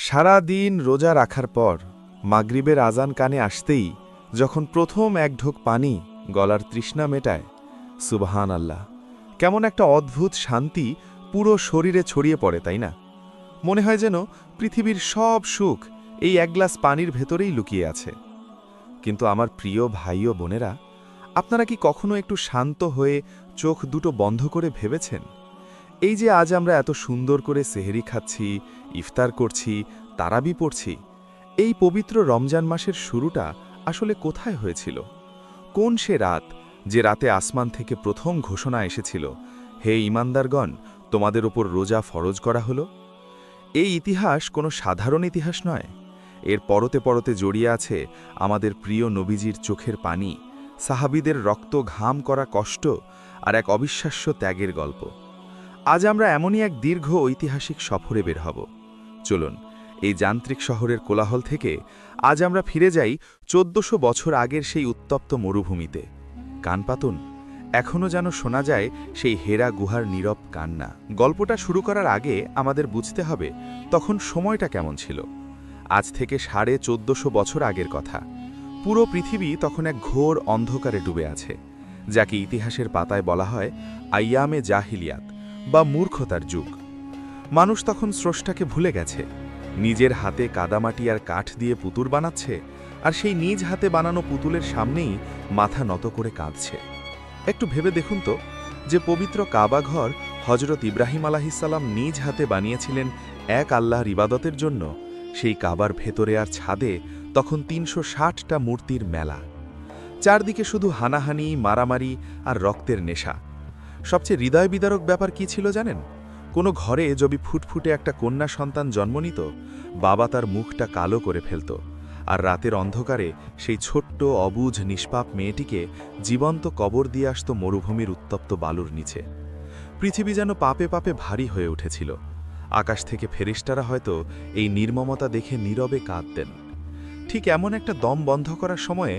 সারা দিন রোজা রাখার পর মাগরিবের আজান কানে আসতেই যখন প্রথম এক ঢোক পানি গলার তৃষ্ণা মেটায়, সুবহান আল্লাহ, কেমন একটা অদ্ভুত শান্তি পুরো শরীরে ছড়িয়ে পড়ে, তাই না? মনে হয় যেন পৃথিবীর সব সুখ এই এক গ্লাস পানির ভেতরেই লুকিয়ে আছে। কিন্তু আমার প্রিয় ভাই ও বোনেরা, আপনারা কি কখনো একটু শান্ত হয়ে চোখ দুটো বন্ধ করে ভেবেছেন, এই যে আজ আমরা এত সুন্দর করে সেহরি খাচ্ছি, ইফতার করছি, তারাবি পড়ছি, এই পবিত্র রমজান মাসের শুরুটা আসলে কোথায় হয়েছিল? কোন সে রাত, যে রাতে আসমান থেকে প্রথম ঘোষণা এসেছিল, হে ঈমানদারগণ, তোমাদের ওপর রোজা ফরজ করা হলো? এই ইতিহাস কোনো সাধারণ ইতিহাস নয়। এর পরতে পরতে জড়িয়ে আছে আমাদের প্রিয় নবীজির চোখের পানি, সাহাবীদের রক্ত ঘাম করা কষ্ট আর এক অবিশ্বাস্য ত্যাগের গল্প। আজ আমরা এমনই এক দীর্ঘ ঐতিহাসিক সফরে বের হব। চলুন, এই যান্ত্রিক শহরের কোলাহল থেকে আজ আমরা ফিরে যাই ১৪০০ বছর আগের সেই উত্তপ্ত মরুভূমিতে। কান পাতুন, এখনও যেন শোনা যায় সেই হেরা গুহার নীরব কান্না। গল্পটা শুরু করার আগে আমাদের বুঝতে হবে তখন সময়টা কেমন ছিল। আজ থেকে ১৪৫০ বছর আগের কথা। পুরো পৃথিবী তখন এক ঘোর অন্ধকারে ডুবে আছে, যাকে ইতিহাসের পাতায় বলা হয় আইয়ামে জাহিলিয়াত বা মূর্খতার যুগ। মানুষ তখন স্রষ্টাকে ভুলে গেছে, নিজের হাতে কাদামাটি আর কাঠ দিয়ে পুতুল বানাচ্ছে, আর সেই নিজ হাতে বানানো পুতুলের সামনেই মাথা নত করে কাঁদছে। একটু ভেবে দেখুন তো, যে পবিত্র কাবা ঘর হজরত ইব্রাহিম আলাহিসাল্লাম নিজ হাতে বানিয়েছিলেন এক আল্লাহর ইবাদতের জন্য, সেই কাবার ভেতরে আর ছাদে তখন ৩৬০টা মূর্তির মেলা। চারদিকে শুধু হানাহানি, মারামারি আর রক্তের নেশা। সবচেয়ে হৃদয় বিদারক ব্যাপার কি ছিল জানেন? কোনো ঘরে যদি ফুটফুটে একটা কন্যা সন্তান জন্ম নিত, বাবা তার মুখটা কালো করে ফেলত, আর রাতের অন্ধকারে সেই ছোট্ট অবুঝ নিষ্পাপ মেয়েটিকে জীবন্ত কবর দিয়ে আসত মরুভূমির উত্তপ্ত বালুর নিচে। পৃথিবী যেন পাপে পাপে ভারী হয়ে উঠেছিল। আকাশ থেকে ফেরেশতারা হয়তো এই নির্মমতা দেখে নীরবে কাঁদতেন। ঠিক এমন একটা দম বন্ধ করার সময়ে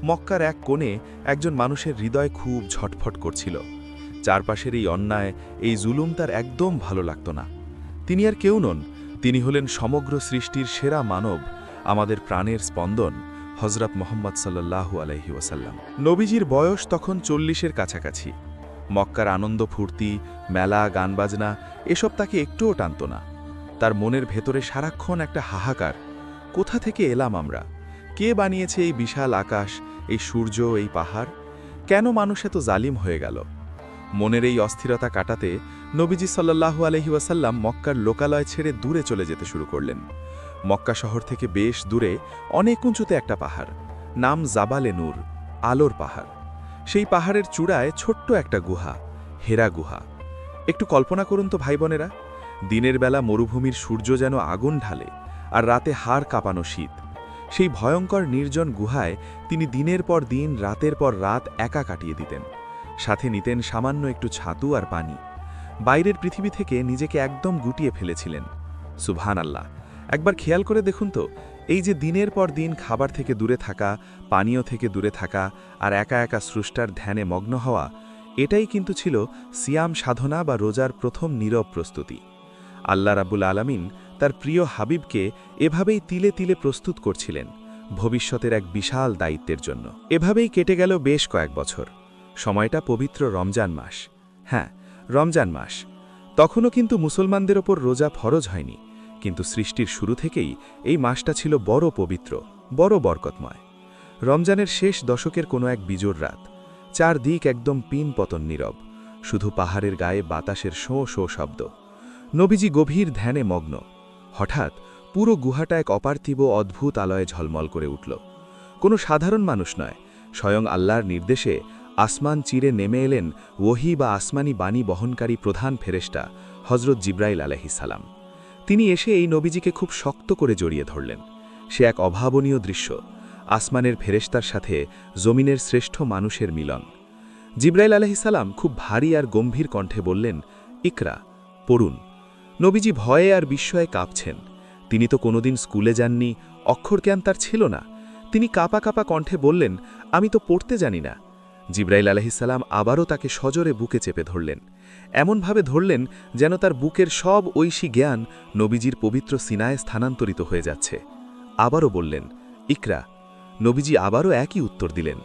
মক্কার এক কোণে একজন মানুষের হৃদয় খুব ঝটফট করছিল। চারপাশের এই অন্যায়, এই জুলুম তার একদম ভালো লাগত না। তিনি আর কেউ নন, তিনি হলেন সমগ্র সৃষ্টির সেরা মানব, আমাদের প্রাণের স্পন্দন, হযরত মুহাম্মদ সাল্লাল্লাহু আলাইহি ওয়াসাল্লাম। নবীজির বয়স তখন ৪০-এর কাছাকাছি। মক্কার আনন্দ ফুর্তি, মেলা, গানবাজনা এসব তাকে একটুও টানত না। তার মনের ভেতরে সারাক্ষণ একটা হাহাকার, কোথা থেকে এলাম আমরা? কে বানিয়েছে এই বিশাল আকাশ, এই সূর্য, এই পাহাড়? কেন মানুষ এত জালিম হয়ে গেল? মনের এই অস্থিরতা কাটাতে নবীজি সাল্লাল্লাহু আলাইহি ওয়াসাল্লাম মক্কার লোকালয় ছেড়ে দূরে চলে যেতে শুরু করলেন। মক্কা শহর থেকে বেশ দূরে অনেক উঁচুতে একটা পাহাড়, নাম জাবালে নূর, আলোর পাহাড়। সেই পাহাড়ের চূড়ায় ছোট্ট একটা গুহা, হেরা গুহা। একটু কল্পনা করুন তো ভাই বোনেরা, দিনের বেলা মরুভূমির সূর্য যেন আগুন ঢালে, আর রাতে হাড় কাঁপানো শীত। সেই ভয়ঙ্কর নির্জন গুহায় তিনি দিনের পর দিন, রাতের পর রাত একা কাটিয়ে দিতেন। সাথে নিতেন সামান্য একটু ছাতু আর পানি। বাইরের পৃথিবী থেকে নিজেকে একদম গুটিয়ে ফেলেছিলেন। সুবহানাল্লাহ, একবার খেয়াল করে দেখুন তো, এই যে দিনের পর দিন খাবার থেকে দূরে থাকা, পানীয় থেকে দূরে থাকা, আর একা একা স্রষ্টার ধ্যানে মগ্ন হওয়া, এটাই কিন্তু ছিল সিয়াম সাধনা বা রোজার প্রথম নীরব প্রস্তুতি। আল্লাহ রাব্বুল আলামিন তার প্রিয় হাবিবকে এভাবেই তিলে তিলে প্রস্তুত করছিলেন ভবিষ্যতের এক বিশাল দায়িত্বের জন্য। এভাবেই কেটে গেল বেশ কয়েক বছর। সময়টা পবিত্র রমজান মাস। হ্যাঁ, রমজান মাস। তখনও কিন্তু মুসলমানদের ওপর রোজা ফরজ হয়নি, কিন্তু সৃষ্টির শুরু থেকেই এই মাসটা ছিল বড় পবিত্র, বড় বরকতময়। রমজানের শেষ দশকের কোনো এক বিজোড় রাত, চারদিক একদম পিন পতন নীরব, শুধু পাহাড়ের গায়ে বাতাসের শোঁ শোঁ শব্দ। নবীজি গভীর ধ্যানে মগ্ন। হঠাৎ পুরো গুহাটা এক অপার্থিব অদ্ভুত আলয়ে ঝলমল করে উঠল। কোনো সাধারণ মানুষ নয়, স্বয়ং আল্লাহর নির্দেশে আসমান চিরে নেমে এলেন ওহী বা আসমানি বাণী বহনকারী প্রধান ফেরেশতা হযরত জিবরাইল আলাইহিস সালাম। তিনি এসে এই নবীজিকে খুব শক্ত করে জড়িয়ে ধরলেন। সে এক অভাবনীয় দৃশ্য, আসমানের ফেরেশতার সাথে জমিনের শ্রেষ্ঠ মানুষের মিলন। জিবরাইল আলাইহিস সালাম খুব ভারী আর গম্ভীর কণ্ঠে বললেন, ইকরা, পড়ুন। নবীজি ভয়ে আর বিস্ময়ে কাঁপছেন। তিনি তো কোনোদিন স্কুলে যাননি, অক্ষরজ্ঞান তার ছিল না। তিনি কাঁপা কাঁপা কণ্ঠে বললেন, আমি তো পড়তে জানি না। জিবরাইল আলাইহিস সালাম আবারও তাকে সজোরে বুকে চেপে ধরলেন। এমনভাবে ধরলেন যেন তার বুকের সব ঐশী জ্ঞান নবীজির পবিত্র সিনায় স্থানান্তরিত হয়ে যাচ্ছে। আবারও বললেন, ইকরা। নবীজি আবারও একই উত্তর দিলেন।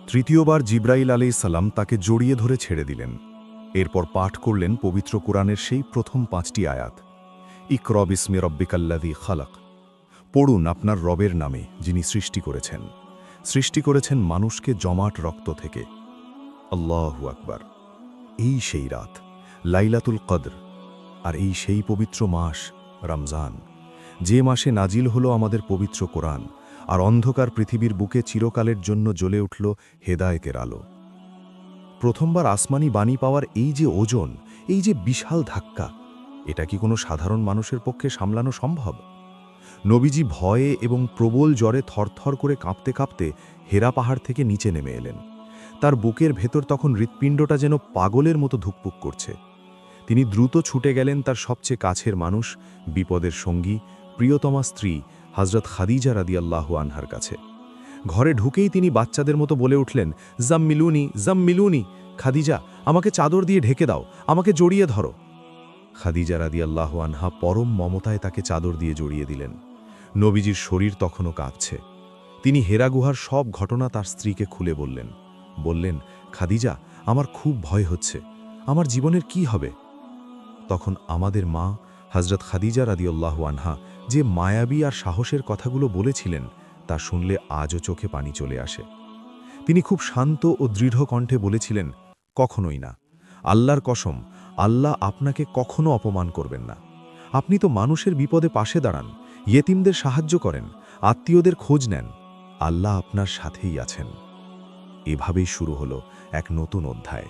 তৃতীয়বার জিব্রাইল আলাইহিসসালাম তাকে জড়িয়ে ধরে ছেড়ে দিলেন। এরপর পাঠ করলেন পবিত্র কোরআনের সেই প্রথম 5টি আয়াত। ইকরা বিসমি রব্বিকাল্লাযী খালাক। পড়ুন আপনার রবের নামে, যিনি সৃষ্টি করেছেন। সৃষ্টি করেছেন মানুষকে জমাট রক্ত থেকে। আল্লাহু আকবার। এই সেই রাত, লাইলাতুল কদর, আর এই সেই পবিত্র মাস, রমজান, যে মাসে নাজিল হলো আমাদের পবিত্র কোরআন, আর অন্ধকার পৃথিবীর বুকে চিরকালের জন্য জ্বলে উঠল হেদায়েতের আলো। প্রথমবার আসমানি বাণী পাওয়ার এই যে ওজন, এই যে বিশাল ধাক্কা, এটা কি কোনো সাধারণ মানুষের পক্ষে সামলানো সম্ভব? নবীজি ভয়ে এবং প্রবল জ্বরে থরথর করে কাঁপতে কাঁপতে হেরা পাহাড় থেকে নিচে নেমে এলেন। তার বুকের ভেতর তখন হৃৎপিণ্ডটা যেন পাগলের মতো ধুকপুক করছে। তিনি দ্রুত ছুটে গেলেন তার সবচেয়ে কাছের মানুষ, বিপদের সঙ্গী, প্রিয়তমা স্ত্রী হযরত খাদিজা রাদিয়াল্লাহু আনহার কাছে। ঘরে ঢুকেই তিনি বাচ্চাদের মতো বলে উঠলেন, জাম্মিলুনি জাম্মিলুনি, খাদিজা, আমাকে চাদর দিয়ে ঢেকে দাও, আমাকে জড়িয়ে ধরো। খাদিজা রাদিয়াল্লাহু আনহা পরম মমতায় তাকে চাদর দিয়ে জড়িয়ে দিলেন। নবীজির শরীর তখনও কাঁপছে। তিনি হেরা গুহার সব ঘটনা তার স্ত্রীকে খুলে বললেন, খাদিজা, আমার খুব ভয় হচ্ছে, আমার জীবনের কি হবে? তখন আমাদের মা হযরত খাদিজা রাদিয়াল্লাহু আনহা যে মায়াবী আর সাহসের কথাগুলো বলেছিলেন, তা শুনলে আজও চোখে পানি চলে আসে। তিনি খুব শান্ত ও দৃঢ় কণ্ঠে বলেছিলেন, কখনোই না, আল্লাহর কসম, আল্লাহ আপনাকে কখনো অপমান করবেন না। আপনি তো মানুষের বিপদে পাশে দাঁড়ান, ইয়েতিমদের সাহায্য করেন, আত্মীয়দের খোঁজ নেন, আল্লাহ আপনার সাথেই আছেন। এভাবেই শুরু হলো এক নতুন অধ্যায়।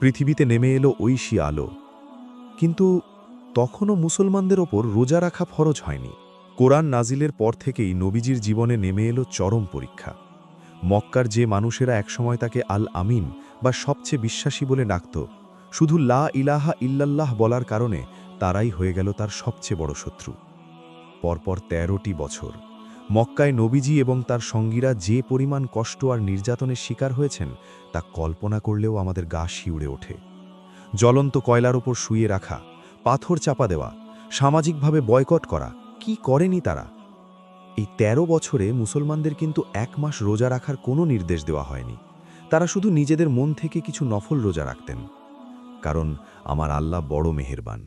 পৃথিবীতে নেমে এলো ঐশী আলো। কিন্তু তখনও মুসলমানদের ওপর রোজা রাখা ফরজ হয়নি। কোরআন নাজিলের পর থেকেই নবীজির জীবনে নেমে এলো চরম পরীক্ষা। মক্কার যে মানুষেরা একসময় তাকে আল আমিন বা সবচেয়ে বিশ্বাসী বলে ডাকত, শুধু লা ইলাহা ইল্লাল্লাহ বলার কারণে তারাই হয়ে গেল তার সবচেয়ে বড় শত্রু। পরপর 13টি বছর মক্কায় নবীজি এবং তার সঙ্গীরা যে পরিমাণ কষ্ট আর নির্যাতনের শিকার হয়েছেন, তা কল্পনা করলেও আমাদের গা শিউড়ে ওঠে। জ্বলন্ত কয়লার ওপর শুয়ে রাখা, পাথর চাপা দেওয়া, সামাজিকভাবে বয়কট করা, কি করেনি তারা? এই 13 বছরে মুসলমানদের কিন্তু 1 মাস রোজা রাখার কোনো নির্দেশ দেওয়া হয়নি। তারা শুধু নিজেদের মন থেকে কিছু নফল রোজা রাখতেন। কারণ আমার আল্লাহ বড় মেহেরবান।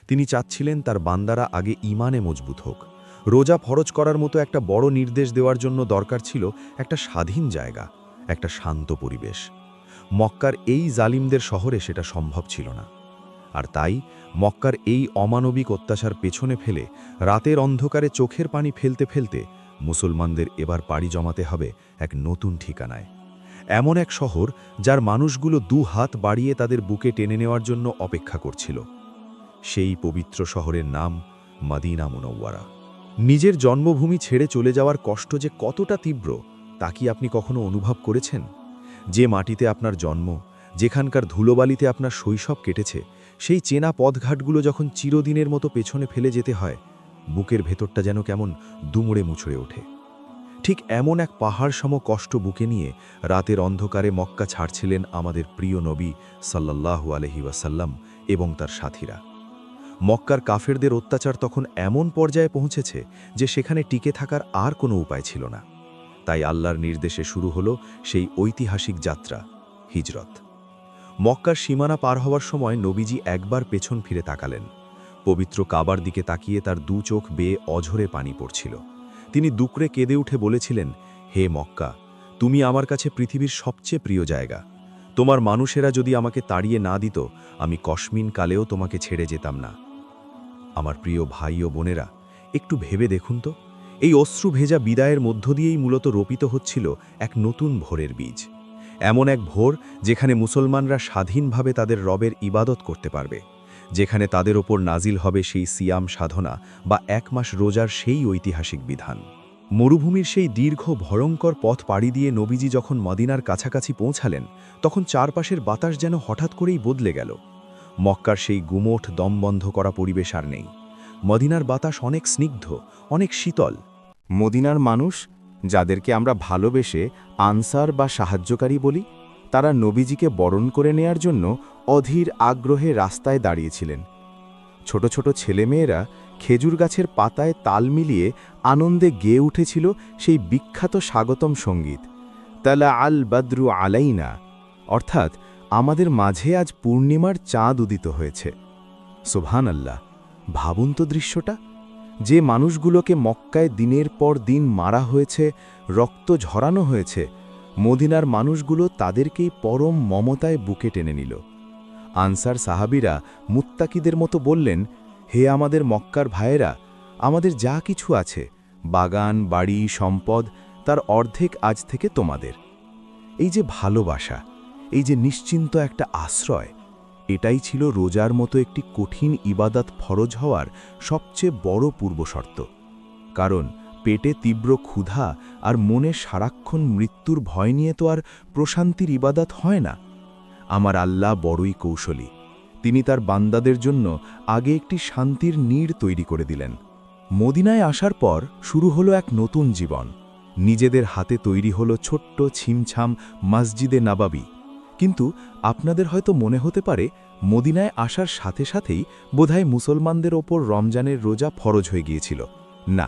তিনি চাচ্ছিলেন তার বান্দারা আগে ঈমানে মজবুত হোক। রোজা ফরজ করার মতো একটা বড় নির্দেশ দেওয়ার জন্য দরকার ছিল একটা স্বাধীন জায়গা, একটা শান্ত পরিবেশ। মক্কার এই জালিমদের শহরে সেটা সম্ভব ছিল না। আর তাই মক্কার এই অমানবিক অত্যাচার পেছনে ফেলে রাতের অন্ধকারে চোখের পানি ফেলতে ফেলতে মুসলমানদের এবার পাড়ি জমাতে হবে এক নতুন ঠিকানায়। এমন এক শহর যার মানুষগুলো 2 হাত বাড়িয়ে তাদের বুকে টেনে নেওয়ার জন্য অপেক্ষা করছিল। সেই পবিত্র শহরের নাম মদিনা মুনওয়ারা। নিজের জন্মভূমি ছেড়ে চলে যাওয়ার কষ্ট যে কতটা তীব্র, তা কি আপনি কখনো অনুভব করেছেন? যে মাটিতে আপনার জন্ম, যেখানকার ধুলোবালিতে আপনার শৈশব কেটেছে, সেই চেনা পথঘাটগুলো যখন চিরদিনের মতো পেছনে ফেলে যেতে হয়, বুকের ভেতরটা যেন কেমন দুমড়ে মুছড়ে ওঠে। ঠিক এমন এক পাহাড় সম কষ্ট বুকে নিয়ে রাতের অন্ধকারে মক্কা ছাড়ছিলেন আমাদের প্রিয় নবী সাল্লাল্লাহু আলাইহি ওয়াসাল্লাম এবং তার সাথীরা। মক্কার কাফেরদের অত্যাচার তখন এমন পর্যায়ে পৌঁছেছে যে সেখানে টিকে থাকার আর কোনো উপায় ছিল না। তাই আল্লাহর নির্দেশে শুরু হলো সেই ঐতিহাসিক যাত্রা, হিজরত। মক্কার সীমানা পার হওয়ার সময় নবীজি একবার পেছন ফিরে তাকালেন। পবিত্র কাবার দিকে তাকিয়ে তার 2 চোখ বেয়ে অঝরে পানি পড়ছিল। তিনি দুকরে কেঁদে উঠে বলেছিলেন, হে মক্কা, তুমি আমার কাছে পৃথিবীর সবচেয়ে প্রিয় জায়গা। তোমার মানুষেরা যদি আমাকে তাড়িয়ে না দিত, আমি কসমিন কালেও তোমাকে ছেড়ে যেতাম না। আমার প্রিয় ভাই ও বোনেরা, একটু ভেবে দেখুন তো, এই অশ্রু ভেজা বিদায়ের মধ্য দিয়েই মূলত রোপিত হচ্ছিল এক নতুন ভোরের বীজ। এমন এক ভোর যেখানে মুসলমানরা স্বাধীনভাবে তাদের রবের ইবাদত করতে পারবে, যেখানে তাদের ওপর নাজিল হবে সেই সিয়াম সাধনা বা 1 মাস রোজার সেই ঐতিহাসিক বিধান। মরুভূমির সেই দীর্ঘ ভয়ঙ্কর পথ পাড়ি দিয়ে নবীজি যখন মদিনার কাছাকাছি পৌঁছালেন, তখন চারপাশের বাতাস যেন হঠাৎ করেই বদলে গেল। মক্কার সেই গুমোট দমবন্ধ করা পরিবেশ আর নেই। মদিনার বাতাস অনেক স্নিগ্ধ, অনেক শীতল। মদিনার মানুষ, যাদেরকে আমরা ভালোবেসে আনসার বা সাহায্যকারী বলি, তারা নবীজিকে বরণ করে নেয়ার জন্য অধীর আগ্রহে রাস্তায় দাঁড়িয়েছিলেন। ছোট ছোট ছেলেমেয়েরা খেজুর গাছের পাতায় তাল মিলিয়ে আনন্দে গেয়ে উঠেছিল সেই বিখ্যাত স্বাগতম সঙ্গীত, তালা আল বদ্রু আলাইনা, অর্থাৎ আমাদের মাঝে আজ পূর্ণিমার চাঁদ উদিত হয়েছে। সুবহানাল্লাহ! ভাবুন তো দৃশ্যটা, যে মানুষগুলোকে মক্কায় দিনের পর দিন মারা হয়েছে, রক্ত ঝরানো হয়েছে, মদিনার মানুষগুলো তাদেরকেই পরম মমতায় বুকে টেনে নিল। আনসার সাহাবীরা মুত্তাকিদের মতো বললেন, হে আমাদের মক্কার ভাইয়েরা, আমাদের যা কিছু আছে, বাগান, বাড়ি, সম্পদ, তার অর্ধেক আজ থেকে তোমাদের। এই যে ভালোবাসা, এই যে নিশ্চিন্ত একটা আশ্রয়, এটাই ছিল রোজার মতো একটি কঠিন ইবাদত ফরজ হওয়ার সবচেয়ে বড় পূর্বশর্ত। কারণ পেটে তীব্র ক্ষুধা আর মনে সারাক্ষণ মৃত্যুর ভয় নিয়ে তো আর প্রশান্তির ইবাদত হয় না। আমার আল্লাহ বড়ই কৌশলী। তিনি তার বান্দাদের জন্য আগে একটি শান্তির নীড় তৈরি করে দিলেন। মদিনায় আসার পর শুরু হলো এক নতুন জীবন। নিজেদের হাতে তৈরি হলো ছোট্ট ছিমছাম মসজিদে নাবাবী। কিন্তু আপনাদের হয়তো মনে হতে পারে, মদিনায় আসার সাথে সাথেই বোধহয় মুসলমানদের ওপর রমজানের রোজা ফরজ হয়ে গিয়েছিল। না,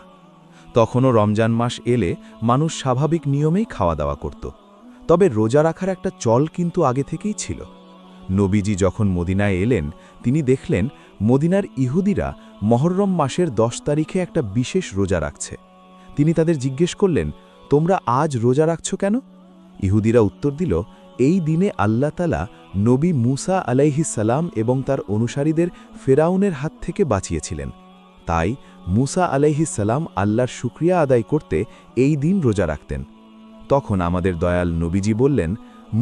তখনও রমজান মাস এলে মানুষ স্বাভাবিক নিয়মেই খাওয়া দাওয়া করত। তবে রোজা রাখার একটা চল কিন্তু আগে থেকেই ছিল। নবীজি যখন মদিনায় এলেন, তিনি দেখলেন মদিনার ইহুদিরা মহররম মাসের 10 তারিখে একটা বিশেষ রোজা রাখছে। তিনি তাদের জিজ্ঞেস করলেন, তোমরা আজ রোজা রাখছ কেন? ইহুদিরা উত্তর দিল, এই দিনে আল্লাহ তাআলা নবী মুসা আলাইহিস সালাম এবং তার অনুসারীদের ফেরাউনের হাত থেকে বাঁচিয়েছিলেন। তাই মুসা আলাইহিস সালাম আল্লাহর শুকরিয়া আদায় করতে এই দিন রোজা রাখতেন। তখন আমাদের দয়াল নবীজি বললেন,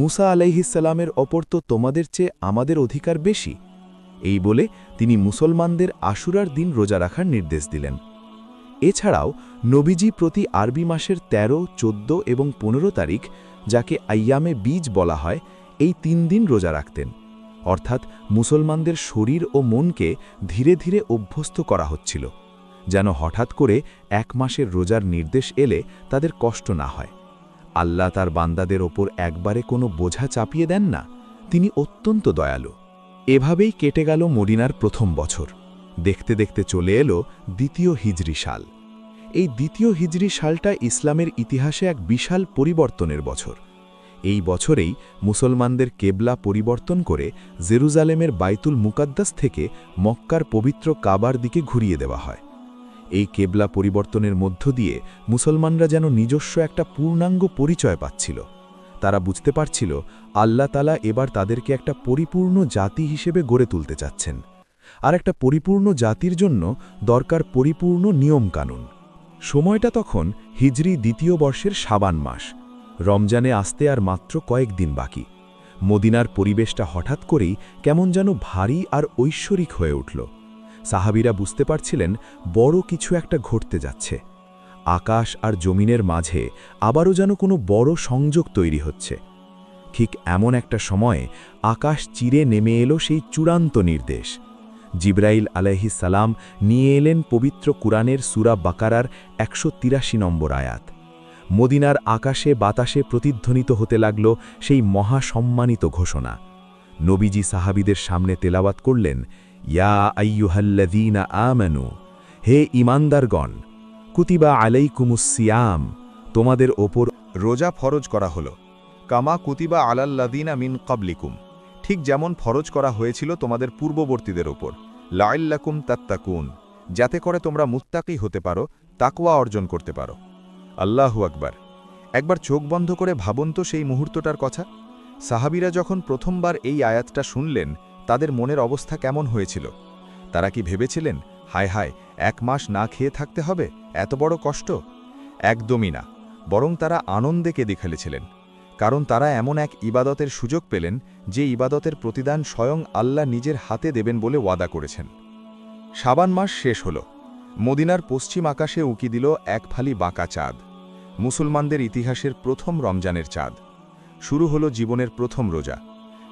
মুসা আলাইহিস সালামের ওপর তো তোমাদের চেয়ে আমাদের অধিকার বেশি। এই বলে তিনি মুসলমানদের আশুরার দিন রোজা রাখার নির্দেশ দিলেন। এছাড়াও নবীজি প্রতি আরবি মাসের 13, 14 এবং 15 তারিখ, যাকে আইয়ামে বীজ বলা হয়, এই 3 দিন রোজা রাখতেন। অর্থাৎ মুসলমানদের শরীর ও মনকে ধীরে ধীরে অভ্যস্ত করা হচ্ছিল, যেন হঠাৎ করে 1 মাসের রোজার নির্দেশ এলে তাদের কষ্ট না হয়। আল্লাহ তার বান্দাদের ওপর একবারে কোনো বোঝা চাপিয়ে দেন না, তিনি অত্যন্ত দয়ালু। এভাবেই কেটে গেল মদিনার প্রথম বছর। দেখতে দেখতে চলে এলো দ্বিতীয় হিজরি সাল। এই দ্বিতীয় হিজরি সালটা ইসলামের ইতিহাসে এক বিশাল পরিবর্তনের বছর। এই বছরেই মুসলমানদের কেবলা পরিবর্তন করে জেরুজালেমের বাইতুল মুকাদ্দাস থেকে মক্কার পবিত্র কাবার দিকে ঘুরিয়ে দেওয়া হয়। এই কেবলা পরিবর্তনের মধ্য দিয়ে মুসলমানরা যেন নিজস্ব একটা পূর্ণাঙ্গ পরিচয় পাচ্ছিল। তারা বুঝতে পারছিল আল্লাহ তাআলা এবার তাদেরকে একটা পরিপূর্ণ জাতি হিসেবে গড়ে তুলতে চাচ্ছেন। আর একটা পরিপূর্ণ জাতির জন্য দরকার পরিপূর্ণ নিয়মকানুন। সময়টা তখন হিজরি দ্বিতীয় বর্ষের শাবান মাস। রমজানে আসতে আর মাত্র কয়েকদিন বাকি। মদিনার পরিবেশটা হঠাৎ করেই কেমন যেন ভারী আর ঐশ্বরিক হয়ে উঠল। সাহাবীরা বুঝতে পারছিলেন বড় কিছু একটা ঘটতে যাচ্ছে। আকাশ আর জমিনের মাঝে আবারও যেন কোনো বড় সংযোগ তৈরি হচ্ছে। ঠিক এমন একটা সময়ে আকাশ চিরে নেমে এলো সেই চূড়ান্ত নির্দেশ। জিবরাইল আলাইহিস সালাম নিয়ে এলেন পবিত্র কুরআনের সূরা বাকারার 183 নম্বর আয়াত। মদিনার আকাশে বাতাসে প্রতিধ্বনিত হতে লাগল সেই মহাসম্মানিত ঘোষণা। নবীজি সাহাবীদের সামনে তেলাওয়াত করলেন, ইয়া আইয়ুহাল্লাযীনা আমানু, হে ঈমানদারগণ, কুতিবা আলাইকুমুস সিয়াম, তোমাদের ওপর রোজা ফরজ করা হলো, কামা কুতিবা আলাল্লাযীনা মিন ক্বাবলিকুম, ঠিক যেমন ফরজ করা হয়েছিল তোমাদের পূর্ববর্তীদের ওপর, লাআল্লাকুম তাত্তাকুন, যাতে করে তোমরা মুত্তাকী হতে পারো, তাকওয়া অর্জন করতে পারো। আল্লাহু আকবার! একবার চোখ বন্ধ করে ভাবুন তো সেই মুহূর্তটার কথা। সাহাবীরা যখন প্রথমবার এই আয়াতটা শুনলেন, তাদের মনের অবস্থা কেমন হয়েছিল? তারা কি ভেবেছিলেন, হায় হায়, 1 মাস না খেয়ে থাকতে হবে, এত বড় কষ্ট? একদমই না, বরং তারা আনন্দে কেঁদে ফেলেছিলেন। কারণ তারা এমন এক ইবাদতের সুযোগ পেলেন, যে ইবাদতের প্রতিদান স্বয়ং আল্লাহ নিজের হাতে দেবেন বলে ওয়াদা করেছেন। শাবান মাস শেষ হল। মদিনার পশ্চিম আকাশে উঁকি দিল এক ফালি বাঁকা চাঁদ। মুসলমানদের ইতিহাসের প্রথম রমজানের চাঁদ। শুরু হলো জীবনের প্রথম রোজা।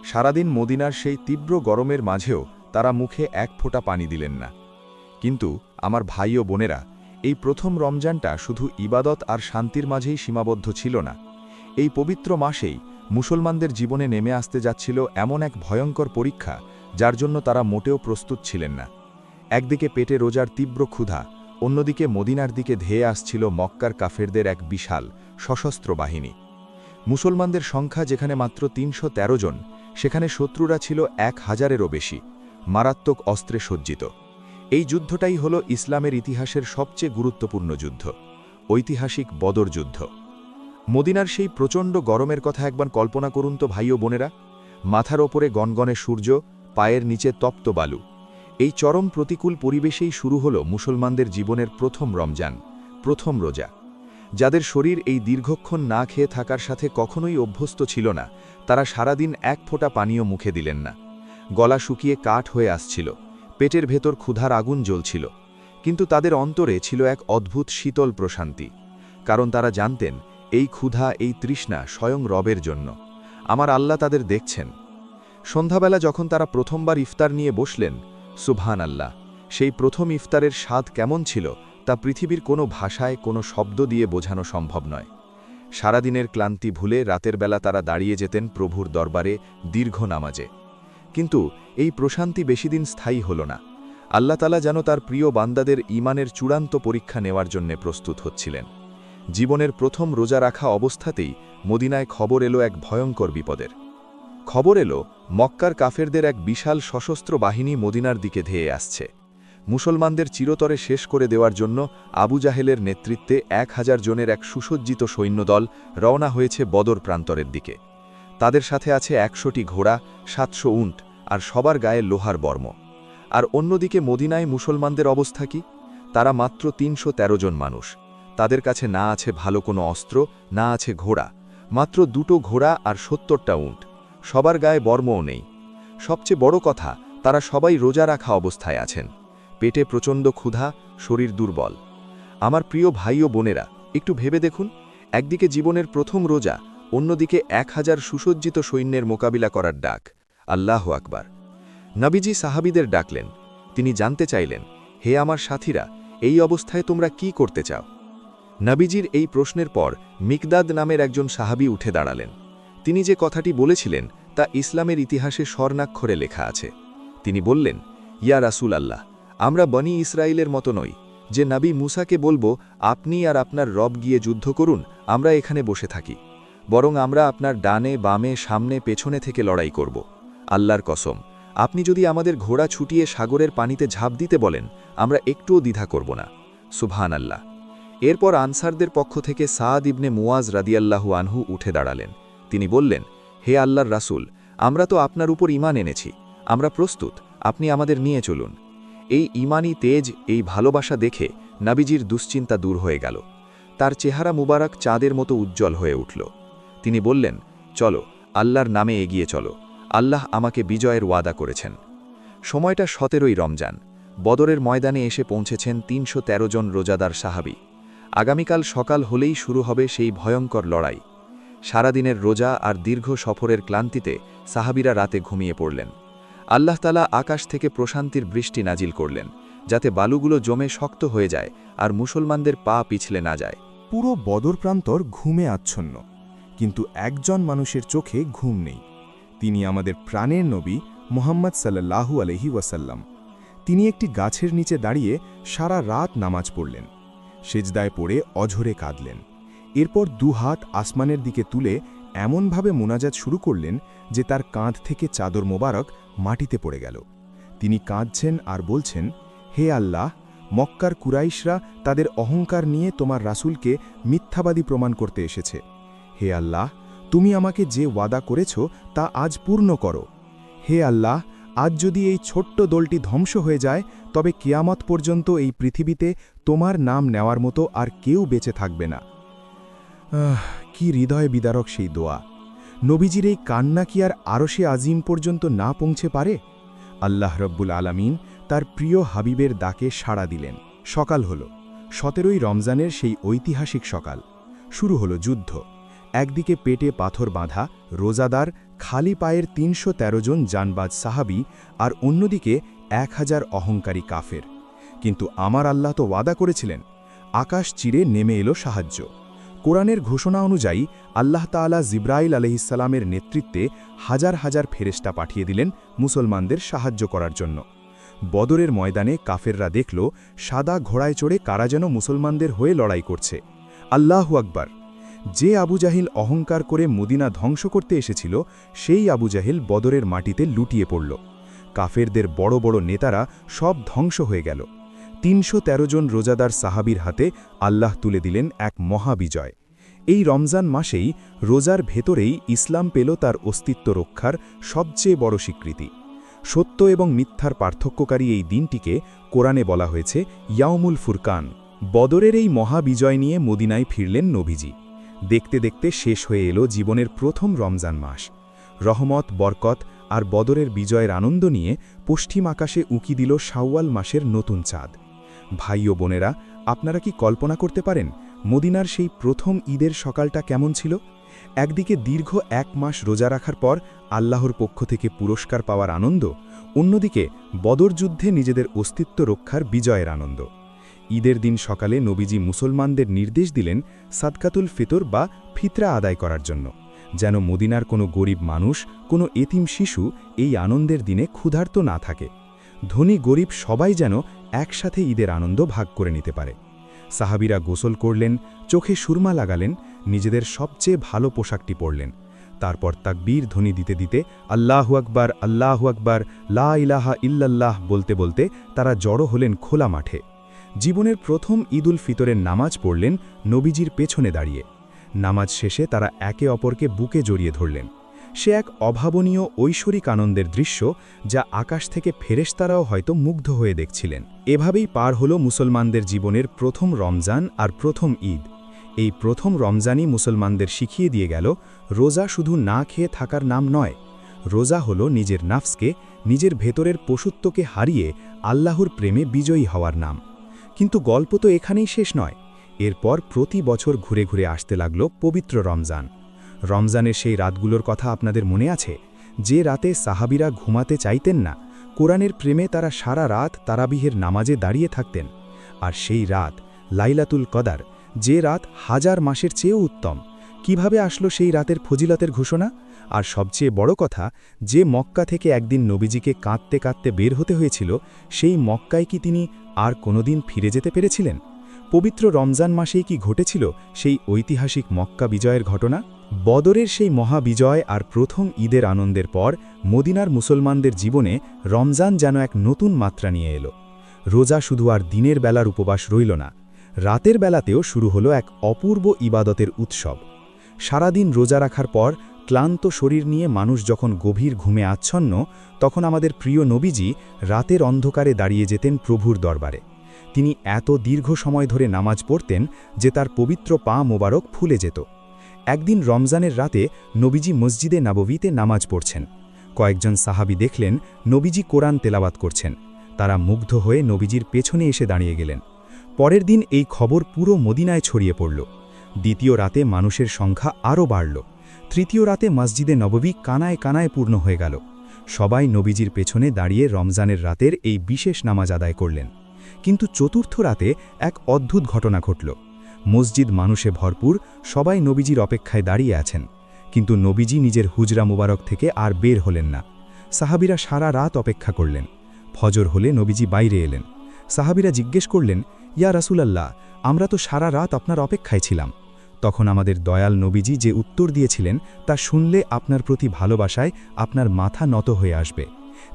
সারাদিন মদিনার সেই তীব্র গরমের মাঝেও তারা মুখে এক ফোঁটা পানি দিলেন না। কিন্তু আমার ভাই ও বোনেরা, এই প্রথম রমজানটা শুধু ইবাদত আর শান্তির মাঝেই সীমাবদ্ধ ছিল না। এই পবিত্র মাসেই মুসলমানদের জীবনে নেমে আসতে যাচ্ছিল এমন এক ভয়ঙ্কর পরীক্ষা যার জন্য তারা মোটেও প্রস্তুত ছিলেন না। একদিকে পেটে রোজার তীব্র ক্ষুধা, অন্যদিকে মদিনার দিকে ধেয়ে আসছিল মক্কার কাফেরদের এক বিশাল সশস্ত্র বাহিনী। মুসলমানদের সংখ্যা যেখানে মাত্র ৩১৩ জন, সেখানে শত্রুরা ছিল ১,০০০-এরও বেশি, মারাত্মক অস্ত্রে সজ্জিত। এই যুদ্ধটাই হল ইসলামের ইতিহাসের সবচেয়ে গুরুত্বপূর্ণ যুদ্ধ, ঐতিহাসিক বদর যুদ্ধ। মদিনার সেই প্রচণ্ড গরমের কথা একবার কল্পনা করুন তো ভাই ও বোনেরা। মাথার ওপরে গনগনে সূর্য, পায়ের নিচে তপ্ত বালু। এই চরম প্রতিকূল পরিবেশেই শুরু হল মুসলমানদের জীবনের প্রথম রমজান, প্রথম রোজা। যাদের শরীর এই দীর্ঘক্ষণ না খেয়ে থাকার সাথে কখনোই অভ্যস্ত ছিল না, তারা সারাদিন এক ফোঁটা পানীয় মুখে দিলেন না। গলা শুকিয়ে কাঠ হয়ে আসছিল, পেটের ভেতর ক্ষুধার আগুন জ্বলছিল, কিন্তু তাদের অন্তরে ছিল এক অদ্ভুত শীতল প্রশান্তি। কারণ তারা জানতেন এই ক্ষুধা, এই তৃষ্ণা স্বয়ং রবের জন্য। আমার আল্লাহ তাদের দেখছেন। সন্ধ্যাবেলা যখন তারা প্রথমবার ইফতার নিয়ে বসলেন, সুবহান আল্লাহ, সেই প্রথম ইফতারের স্বাদ কেমন ছিল তা পৃথিবীর কোনো ভাষায়, কোনো শব্দ দিয়ে বোঝানো সম্ভব নয়। সারাদিনের ক্লান্তি ভুলে রাতের বেলা তারা দাঁড়িয়ে যেতেন প্রভুর দরবারে দীর্ঘ নামাজে। কিন্তু এই প্রশান্তি বেশিদিন স্থায়ী হল না। আল্লাহ তাআলা যেন তার প্রিয় বান্দাদের ঈমানের চূড়ান্ত পরীক্ষা নেওয়ার জন্য প্রস্তুত হচ্ছিলেন। জীবনের প্রথম রোজা রাখা অবস্থাতেই মদিনায় খবর এলো এক ভয়ঙ্কর বিপদের। খবর এলো মক্কার কাফেরদের এক বিশাল সশস্ত্র বাহিনী মদিনার দিকে ধেয়ে আসছে। মুসলমানদের চিরতরে শেষ করে দেওয়ার জন্য আবু জাহেলের নেতৃত্বে ১,০০০ জনের এক সুসজ্জিত সৈন্যদল রওনা হয়েছে বদর প্রান্তরের দিকে। তাদের সাথে আছে ১০০টি ঘোড়া, ৭০০ উট আর সবার গায়ে লোহার বর্ম। আর অন্যদিকে মদিনায় মুসলমানদের অবস্থা কি? তারা মাত্র ৩১৩ জন মানুষ। তাদের কাছে না আছে ভালো কোনো অস্ত্র, না আছে ঘোড়া, মাত্র ২টো ঘোড়া আর ৭০টা উট। সবার গায়ে বর্মও নেই। সবচেয়ে বড় কথা, তারা সবাই রোজা রাখা অবস্থায় আছেন। পেটে প্রচণ্ড ক্ষুধা, শরীর দুর্বল। আমার প্রিয় ভাই ও বোনেরা, একটু ভেবে দেখুন, একদিকে জীবনের প্রথম রোজা, অন্যদিকে ১,০০০ সুসজ্জিত সৈন্যের মোকাবিলা করার ডাক। আল্লাহু আকবার। নবীজি সাহাবীদের ডাকলেন। তিনি জানতে চাইলেন, হে আমার সাথীরা, এই অবস্থায় তোমরা কি করতে চাও? নবীজির এই প্রশ্নের পর মিকদাদ নামের একজন সাহাবী উঠে দাঁড়ালেন। তিনি যে কথাটি বলেছিলেন তা ইসলামের ইতিহাসে স্বর্ণাক্ষরে লেখা আছে। তিনি বললেন, ইয়া রাসূল আল্লাহ, আমরা বনি ইসরায়েলের মতো নই, যে নবী মুসাকে বলবো আপনি আর আপনার রব গিয়ে যুদ্ধ করুন, আমরা এখানে বসে থাকি। বরং আমরা আপনার ডানে, বামে, সামনে, পেছনে থেকে লড়াই করব। আল্লাহর কসম, আপনি যদি আমাদের ঘোড়া ছুটিয়ে সাগরের পানিতে ঝাঁপ দিতে বলেন, আমরা একটুও দ্বিধা করব না। সুবহান আল্লাহ। এরপর আনসারদের পক্ষ থেকে সাদ ইবনে মুয়াজ রাদিয়াল্লাহু আনহু উঠে দাঁড়ালেন। তিনি বললেন, হে আল্লাহর রাসূল, আমরা তো আপনার উপর ঈমান এনেছি, আমরা প্রস্তুত, আপনি আমাদের নিয়ে চলুন। এই ঈমানি তেজ, এই ভালোবাসা দেখে নবীজির দুশ্চিন্তা দূর হয়ে গেল। তার চেহারা মুবারক চাঁদের মতো উজ্জ্বল হয়ে উঠল। তিনি বললেন, চলো, আল্লাহর নামে এগিয়ে চলো, আল্লাহ আমাকে বিজয়ের ওয়াদা করেছেন। সময়টা ১৭ই রমজান। বদরের ময়দানে এসে পৌঁছেছেন ৩১৩ জন রোজাদার সাহাবী। আগামীকাল সকাল হলেই শুরু হবে সেই ভয়ঙ্কর লড়াই। সারাদিনের রোজা আর দীর্ঘ সফরের ক্লান্তিতে সাহাবীরা রাতে ঘুমিয়ে পড়লেন। আল্লাহ তাআলা আকাশ থেকে প্রশান্তির বৃষ্টি নাজিল করলেন, যাতে বালুগুলো জমে শক্ত হয়ে যায় আর মুসলমানদের পা পিছলে না যায়। পুরো বদর প্রান্তর ঘুমে আচ্ছন্ন, কিন্তু একজন মানুষের চোখে ঘুম নেই। তিনি আমাদের প্রাণের নবী মুহাম্মদ সাল্লাল্লাহু আলাইহি ওয়াসাল্লাম। তিনি একটি গাছের নিচে দাঁড়িয়ে সারা রাত নামাজ পড়লেন, সেজদায় পড়ে অঝরে কাঁদলেন। এরপর দুহাত আসমানের দিকে তুলে এমনভাবে মুনাজাত শুরু করলেন যে তার কাঁধ থেকে চাদর মোবারক মাটিতে পড়ে গেল। তিনি কাঁদছেন আর বলছেন, হে আল্লাহ, মক্কার কুরাইশরা তাদের অহংকার নিয়ে তোমার রাসূলকে মিথ্যাবাদী প্রমাণ করতে এসেছে। হে আল্লাহ, তুমি আমাকে যে ওয়াদা করেছ তা আজ পূর্ণ করো। হে আল্লাহ, আজ যদি এই ছোট্ট দলটি ধ্বংস হয়ে যায়, তবে কিয়ামত পর্যন্ত এই পৃথিবীতে তোমার নাম নেওয়ার মতো আর কেউ বেঁচে থাকবে না। কি হৃদয় বিদারক সেই দোয়া! নবীজির এই কান্না কি আর আরশে আজিম পর্যন্ত না পৌঁছে পারে? আল্লাহ রব্বুল আলামিন তার প্রিয় হাবিবের ডাকে সাড়া দিলেন। সকাল হল ১৭ই রমজানের সেই ঐতিহাসিক সকাল। শুরু হলো যুদ্ধ। একদিকে পেটে পাথর বাঁধা রোজাদার খালি পায়ের ৩১৩ জন জানবাজ সাহাবী, আর অন্যদিকে ১,০০০ অহংকারী কাফের। কিন্তু আমার আল্লাহ তো ওয়াদা করেছিলেন, আকাশ চিরে নেমে এলো সাহায্য। কোরআনের ঘোষণা অনুযায়ী আল্লাহ তাআলা জিব্রাইল আলাইহিসসালামের নেতৃত্বে হাজার হাজার ফেরেশতা পাঠিয়ে দিলেন মুসলমানদের সাহায্য করার জন্য। বদরের ময়দানে কাফেররা দেখল সাদা ঘোড়ায় চড়ে কারা যেন মুসলমানদের হয়ে লড়াই করছে। আল্লাহু আকবার! যে আবু জাহিল অহংকার করে মদিনা ধ্বংস করতে এসেছিল, সেই আবু জাহিল বদরের মাটিতে লুটিয়ে পড়ল। কাফেরদের বড় বড় নেতারা সব ধ্বংস হয়ে গেল। ৩১৩ জন রোজাদার সাহাবীর হাতে আল্লাহ তুলে দিলেন এক মহাবিজয়। এই রমজান মাসেই রোজার ভেতরেই ইসলাম পেল তার অস্তিত্ব রক্ষার সবচেয়ে বড় স্বীকৃতি। সত্য এবং মিথ্যার পার্থক্যকারী এই দিনটিকে কোরআনে বলা হয়েছে ইয়াউমুল ফুরকান। বদরের এই মহাবিজয় নিয়ে মদিনায় ফিরলেন নবীজি। দেখতে দেখতে শেষ হয়ে এলো জীবনের প্রথম রমজান মাস। রহমত, বরকত আর বদরের বিজয়ের আনন্দ নিয়ে পশ্চিম আকাশে উঁকি দিল শাওয়াল মাসের নতুন চাঁদ। ভাই ও বোনেরা, আপনারা কি কল্পনা করতে পারেন মদিনার সেই প্রথম ঈদের সকালটা কেমন ছিল? একদিকে দীর্ঘ ১ মাস রোজা রাখার পর আল্লাহর পক্ষ থেকে পুরস্কার পাওয়ার আনন্দ, অন্যদিকে বদর যুদ্ধে নিজেদের অস্তিত্ব রক্ষার বিজয়ের আনন্দ। ঈদের দিন সকালে নবীজি মুসলমানদের নির্দেশ দিলেন সাদকাতুল ফিতর বা ফিতরা আদায় করার জন্য, যেন মদিনার কোনো গরিব মানুষ, কোনো এতিম শিশু এই আনন্দের দিনে ক্ষুধার্ত না থাকে। ধনী গরিব সবাই যেন একসাথে ঈদের আনন্দ ভাগ করে নিতে পারে। সাহাবীরা গোসল করলেন, চোখে সুরমা লাগালেন, নিজেদের সবচেয়ে ভালো পোশাকটি পরলেন। তারপর তাকবীর ধ্বনি দিতে দিতে আল্লাহু আকবার, আল্লাহু আকবার, লা ইলাহা ইল্লাল্লাহ বলতে বলতে তারা জড়ো হলেন খোলা মাঠে। জীবনের প্রথম ঈদুল ফিতরের নামাজ পড়লেন নবীজির পেছনে দাঁড়িয়ে। নামাজ শেষে তারা একে অপরকে বুকে জড়িয়ে ধরলেন। সে এক অভাবনীয় ঐশ্বরিক আনন্দের দৃশ্য, যা আকাশ থেকে ফেরেশতারাও হয়তো মুগ্ধ হয়ে দেখছিলেন। এভাবেই পার হলো মুসলমানদের জীবনের প্রথম রমজান আর প্রথম ঈদ। এই প্রথম রমজানই মুসলমানদের শিখিয়ে দিয়ে গেল, রোজা শুধু না খেয়ে থাকার নাম নয়। রোজা হলো নিজের নাফসকে, নিজের ভেতরের পশুত্বকে হারিয়ে আল্লাহর প্রেমে বিজয়ী হওয়ার নাম। কিন্তু গল্প তো এখানেই শেষ নয়। এরপর প্রতি বছর ঘুরে ঘুরে আসতে লাগল পবিত্র রমজান। রমজানের সেই রাতগুলোর কথা আপনাদের মনে আছে, যে রাতে সাহাবীরা ঘুমাতে চাইতেন না, কোরআনের প্রেমে তারা সারা রাত তারাবিহের নামাজে দাঁড়িয়ে থাকতেন। আর সেই রাত লাইলাতুল কদর, যে রাত হাজার মাসের চেয়েও উত্তম। কিভাবে আসলো সেই রাতের ফজিলতের ঘোষণা? আর সবচেয়ে বড় কথা, যে মক্কা থেকে একদিন নবীজিকে কাঁদতে কাঁদতে বের হতে হয়েছিল, সেই মক্কায় কি তিনি আর কোনোদিন ফিরে যেতে পেরেছিলেন? পবিত্র রমজান মাসেই কি ঘটেছিল সেই ঐতিহাসিক মক্কা বিজয়ের ঘটনা? বদরের সেই মহাবিজয় আর প্রথম ঈদের আনন্দের পর মদিনার মুসলমানদের জীবনে রমজান যেন এক নতুন মাত্রা নিয়ে এলো। রোজা শুধু আর দিনের বেলার উপবাস রইল না, রাতের বেলাতেও শুরু হলো এক অপূর্ব ইবাদতের উৎসব। সারাদিন রোজা রাখার পর ক্লান্ত শরীর নিয়ে মানুষ যখন গভীর ঘুমে আচ্ছন্ন, তখন আমাদের প্রিয় নবীজি রাতের অন্ধকারে দাঁড়িয়ে যেতেন প্রভুর দরবারে। তিনি এত দীর্ঘ সময় ধরে নামাজ পড়তেন যে তার পবিত্র পা মোবারক ফুলে যেত। একদিন রমজানের রাতে নবীজি মসজিদে নববীতে নামাজ পড়ছেন। কয়েকজন সাহাবী দেখলেন নবীজি কোরআন তেলাওয়াত করছেন। তারা মুগ্ধ হয়ে নবীজির পেছনে এসে দাঁড়িয়ে গেলেন। পরের দিন এই খবর পুরো মদিনায় ছড়িয়ে পড়ল। দ্বিতীয় রাতে মানুষের সংখ্যা আরও বাড়ল। তৃতীয় রাতে মসজিদে নববী কানায় কানায় পূর্ণ হয়ে গেল। সবাই নবীজির পেছনে দাঁড়িয়ে রমজানের রাতের এই বিশেষ নামাজ আদায় করলেন। কিন্তু চতুর্থ রাতে এক অদ্ভুত ঘটনা ঘটল। মসজিদ মানুষে ভরপুর, সবাই নবীজির অপেক্ষায় দাঁড়িয়ে আছেন, কিন্তু নবীজি নিজের হুজরা মুবারক থেকে আর বের হলেন না। সাহাবীরা সারা রাত অপেক্ষা করলেন। ফজর হলে নবীজি বাইরে এলেন। সাহাবীরা জিজ্ঞেস করলেন, ইয়া রাসূলাল্লাহ, আমরা তো সারা রাত আপনার অপেক্ষায় ছিলাম। তখন আমাদের দয়াল নবীজি যে উত্তর দিয়েছিলেন তা শুনলে আপনার প্রতি ভালোবাসায় আপনার মাথা নত হয়ে আসবে।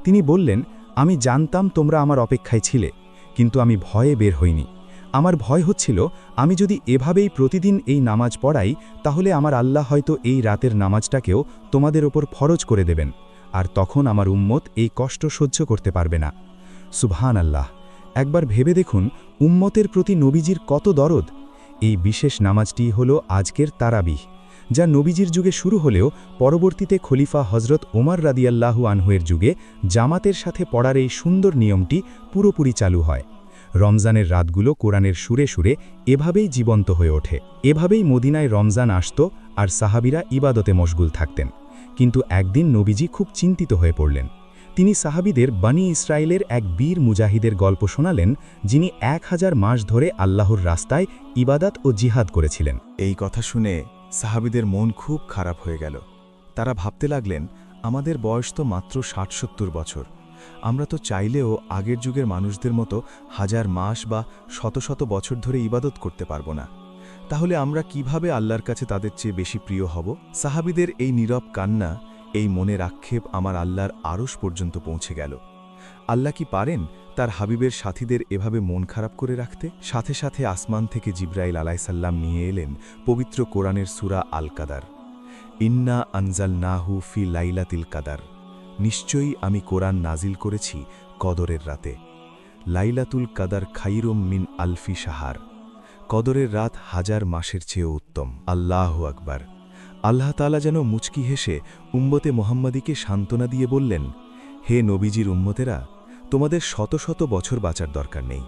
তিনি বললেন, আমি জানতাম তোমরা আমার অপেক্ষায় ছিলে, কিন্তু আমি ভয়ে বের হইনি। আমার ভয় হচ্ছিল, আমি যদি এভাবেই প্রতিদিন এই নামাজ পড়াই, তাহলে আমার আল্লাহ হয়তো এই রাতের নামাজটাকেও তোমাদের ওপর ফরজ করে দেবেন, আর তখন আমার উম্মত এই কষ্ট সহ্য করতে পারবে না। সুবহান আল্লাহ! একবার ভেবে দেখুন উম্মতের প্রতি নবীজির কত দরদ। এই বিশেষ নামাজটি হল আজকের তারাবিহ, যা নবীজির যুগে শুরু হলেও পরবর্তীতে খলিফা হজরত ওমর রাদিয়াল্লাহু আনহুয়ের যুগে জামাতের সাথে পড়ার এই সুন্দর নিয়মটি পুরোপুরি চালু হয়। রমজানের রাতগুলো কোরআনের সুরে সুরে এভাবেই জীবন্ত হয়ে ওঠে। এভাবেই মদিনায় রমজান আসত আর সাহাবীরা ইবাদতে মশগুল থাকতেন। কিন্তু একদিন নবীজি খুব চিন্তিত হয়ে পড়লেন। তিনি সাহাবীদের বনি ইসরায়েলের এক বীর মুজাহিদের গল্প শোনালেন, যিনি 1000 মাস ধরে আল্লাহর রাস্তায় ইবাদত ও জিহাদ করেছিলেন। এই কথা শুনে সাহাবীদের মন খুব খারাপ হয়ে গেল। তারা ভাবতে লাগলেন, আমাদের বয়স তো মাত্র 60-70 বছর, আমরা তো চাইলেও আগের যুগের মানুষদের মতো 1000 মাস বা শত শত বছর ধরে ইবাদত করতে পারব না। তাহলে আমরা কিভাবে আল্লাহর কাছে তাদের চেয়ে বেশি প্রিয় হব? সাহাবীদের এই নীরব কান্না, এই মনের আক্ষেপ আমার আল্লাহর আরশ পর্যন্ত পৌঁছে গেল। আল্লাহ কি পারেন তার হাবিবের সাথীদের এভাবে মন খারাপ করে রাখতে? সাথে সাথে আসমান থেকে জিবরাইল আলাইসাল্লাম নিয়ে এলেন পবিত্র কোরআনের সূরা আল কাদার। ইন্না আনজালনাহু ফি লাইলাতিল কাদার, নিশ্চয়ই আমি কোরআন নাজিল করেছি কদরের রাতে। লাইলাতুল কাদার খাইরুম মিন আলফি শাহার, কদরের রাত 1000 মাসের চেয়েও উত্তম। আল্লাহু আকবার। আল্লাহ তাআলা যেন মুচকি হেসে উম্মতে মোহাম্মদীকে সান্ত্বনা দিয়ে বললেন, হে নবীজির উম্মতেরা, তোমাদের শত শত বছর বাঁচার দরকার নেই।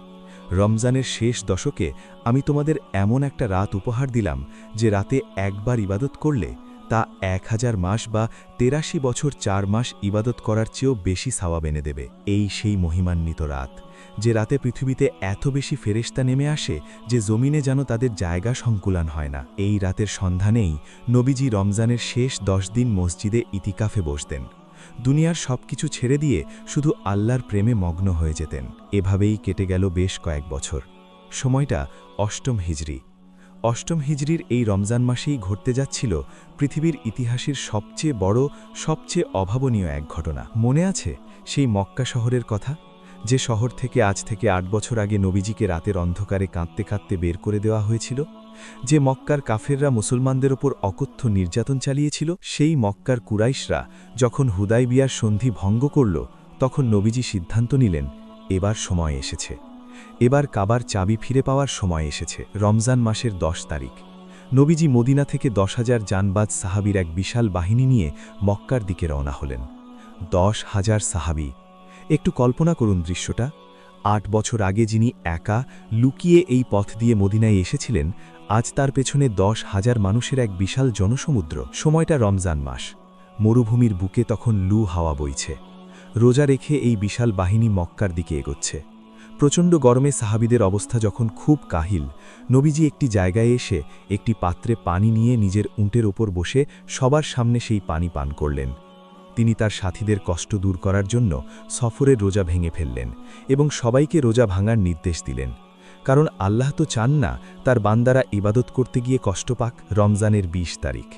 রমজানের শেষ দশকে আমি তোমাদের এমন একটা রাত উপহার দিলাম, যে রাতে একবার ইবাদত করলে তা 1000 মাস বা 83 বছর 4 মাস ইবাদত করার চেয়েও বেশি সওয়াব এনে দেবে। এই সেই মহিমান্বিত রাত, যে রাতে পৃথিবীতে এত বেশি ফেরেশতা নেমে আসে যে জমিনে যেন তাদের জায়গা সংকুলান হয় না। এই রাতের সন্ধানেই নবীজি রমজানের শেষ 10 দিন মসজিদে ইতিকাফে বসতেন। দুনিয়ার সবকিছু ছেড়ে দিয়ে শুধু আল্লাহর প্রেমে মগ্ন হয়ে যেতেন। এভাবেই কেটে গেল বেশ কয়েক বছর। সময়টা অষ্টম হিজরি। অষ্টম হিজরির এই রমজান মাসেই ঘটতে যাচ্ছিল পৃথিবীর ইতিহাসের সবচেয়ে বড়, সবচেয়ে অভাবনীয় এক ঘটনা। মনে আছে সেই মক্কা শহরের কথা, যে শহর থেকে আজ থেকে 8 বছর আগে নবীজিকে রাতের অন্ধকারে কাঁদতে কাঁদতে বের করে দেওয়া হয়েছিল? যে মক্কার কাফেররা মুসলমানদের ওপর অকথ্য নির্যাতন চালিয়েছিল? সেই মক্কার কুরাইশরা যখন হুদাইবিয়ার সন্ধি ভঙ্গ করল, তখন নবীজি সিদ্ধান্ত নিলেন, এবার সময় এসেছে, এবার কাবার চাবি ফিরে পাওয়ার সময় এসেছে। রমজান মাসের 10 তারিখ নবীজি মদিনা থেকে 10,000 জানবাজ সাহাবীর এক বিশাল বাহিনী নিয়ে মক্কার দিকে রওনা হলেন। 10,000 সাহাবী। একটু কল্পনা করুন দৃশ্যটা। 8 বছর আগে যিনি একা লুকিয়ে এই পথ দিয়ে মদিনায় এসেছিলেন, আজ তার পেছনে 10,000 মানুষের এক বিশাল জনসমুদ্র। সময়টা রমজান মাস। মরুভূমির বুকে তখন লু হাওয়া বইছে। রোজা রেখে এই বিশাল বাহিনী মক্কার দিকে এগোচ্ছে। প্রচণ্ড গরমে সাহাবীদের অবস্থা যখন খুব কাহিল, নবীজি একটি জায়গায় এসে একটি পাত্রে পানি নিয়ে নিজের উঁটের ওপর বসে সবার সামনে সেই পানি পান করলেন। তিনি তার সাথীদের কষ্ট দূর করার জন্য সফরের রোজা ভেঙে ফেললেন এবং সবাইকে রোজা ভাঙার নির্দেশ দিলেন, কারণ আল্লাহ তো চান না তার বান্দারা ইবাদত করতে গিয়ে কষ্ট পাক। রমজানের 20 তারিখ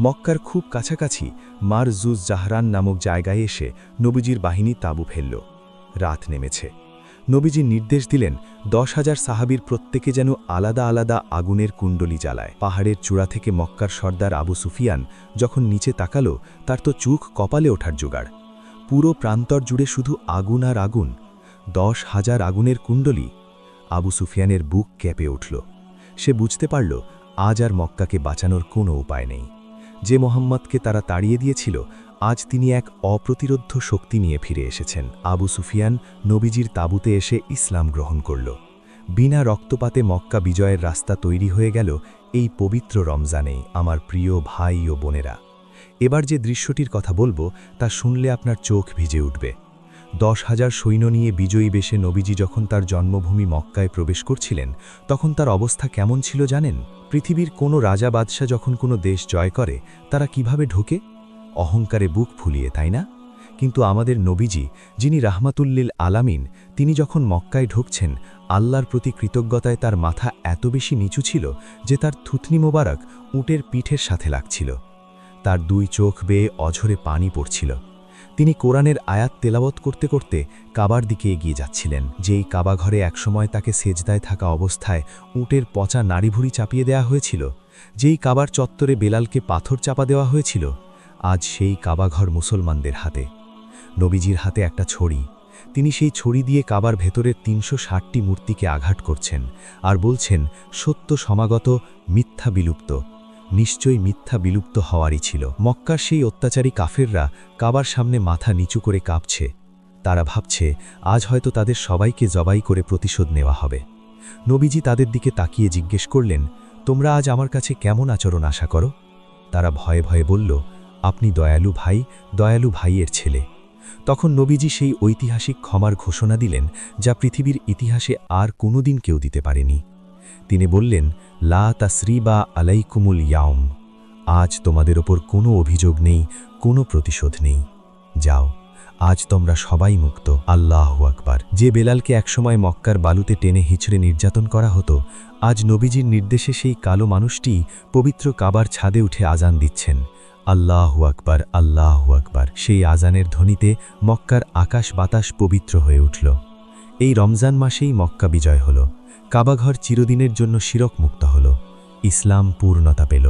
মক্কার খুব কাছাকাছি মার জুজ জাহরান নামক জায়গায় এসে নবীজির বাহিনী তাঁবু ফেলল। রাত নেমেছে। নবীজি নির্দেশ দিলেন 10,000 সাহাবীর প্রত্যেকে যেন আলাদা আলাদা আগুনের কুণ্ডলি জ্বালায়। পাহাড়ের চূড়া থেকে মক্কার সর্দার আবু সুফিয়ান যখন নিচে তাকালো, তার তো চোখ কপালে ওঠার জোগাড়। পুরো প্রান্তর জুড়ে শুধু আগুন আর আগুন, 10,000 আগুনের কুণ্ডলি। আবু সুফিয়ানের বুক কেঁপে উঠল। সে বুঝতে পারল আজ আর মক্কাকে বাঁচানোর কোনো উপায় নেই। যে মোহাম্মদকে তারা তাড়িয়ে দিয়েছিল, আজ তিনি এক অপ্রতিরোধ্য শক্তি নিয়ে ফিরে এসেছেন। আবু সুফিয়ান নবীজির তাঁবুতে এসে ইসলাম গ্রহণ করল। বিনা রক্তপাতে মক্কা বিজয়ের রাস্তা তৈরি হয়ে গেল এই পবিত্র রমজানে। আমার প্রিয় ভাই ও বোনেরা, এবার যে দৃশ্যটির কথা বলবো তা শুনলে আপনার চোখ ভিজে উঠবে। 10,000 সৈন্য নিয়ে বিজয়ী বেশে নবীজি যখন তার জন্মভূমি মক্কায় প্রবেশ করছিলেন, তখন তার অবস্থা কেমন ছিল জানেন? পৃথিবীর কোনো রাজা বাদশাহ যখন কোনো দেশ জয় করে, তারা কিভাবে ঢোকে? অহংকারে বুক ফুলিয়ে, তাই না? কিন্তু আমাদের নবীজি, যিনি রাহমাতুল্লিল আলামিন, তিনি যখন মক্কায় ঢুকছেন, আল্লাহর প্রতি কৃতজ্ঞতায় তার মাথা এত বেশি নিচু ছিল যে তার থুতনি মোবারক উটের পিঠের সাথে লাগছিল। তার 2 চোখ বেয়ে অঝরে পানি পড়ছিল। তিনি কোরআনের আয়াত তেলাওয়াত করতে করতে কাবার দিকে এগিয়ে যাচ্ছিলেন। যেই কাবাঘরে একসময় তাকে সেজদায় থাকা অবস্থায় উটের পচা নাড়িভুড়ি চাপিয়ে দেওয়া হয়েছিল, যেই কাবার চত্বরে বেলালকে পাথর চাপা দেওয়া হয়েছিল, আজ সেই কাবাঘর মুসলমানদের হাতে। নবীজির হাতে একটা ছড়ি। তিনি সেই ছড়ি দিয়ে কাবার ভেতরের 360টি মূর্তিকে আঘাত করছেন আর বলছেন, সত্য সমাগত, মিথ্যা বিলুপ্ত। নিশ্চয়ই মিথ্যা বিলুপ্ত হওয়ারই ছিল। মক্কার সেই অত্যাচারী কাফেররা কাবার সামনে মাথা নিচু করে কাঁপছে। তারা ভাবছে আজ হয়তো তাদের সবাইকে জবাই করে প্রতিশোধ নেওয়া হবে। নবীজি তাদের দিকে তাকিয়ে জিজ্ঞেস করলেন, তোমরা আজ আমার কাছে কেমন আচরণ আশা করো? তারা ভয়ে ভয়ে বলল, আপনি দয়ালু ভাইয়ের ছেলে। তখন নবীজি সেই ঐতিহাসিক ক্ষমার ঘোষণা দিলেন যা পৃথিবীর ইতিহাসে আর কোনোদিন কেউ দিতে পারেনি। তিনি বললেন, লা তাসরিবা আলাইকুমুল ইয়াউম, আজ তোমাদের ওপর কোনো অভিযোগ নেই, কোনো প্রতিশোধ নেই। যাও, আজ তোমরা সবাই মুক্ত। আল্লাহু আকবার। যে বেলালকে একসময় মক্কার বালুতে টেনে হিচড়ে নির্যাতন করা হতো, আজ নবীজির নির্দেশে সেই কালো মানুষটি পবিত্র কাবার ছাদে উঠে আজান দিচ্ছেন। আল্লাহু আকবার, আল্লাহু আকবার। সেই আজানের ধ্বনিতে মক্কার আকাশ বাতাস পবিত্র হয়ে উঠল। এই রমজান মাসেই মক্কা বিজয় হল, কাবাঘর চিরদিনের জন্য শিরক মুক্ত হল, ইসলাম পূর্ণতা পেল।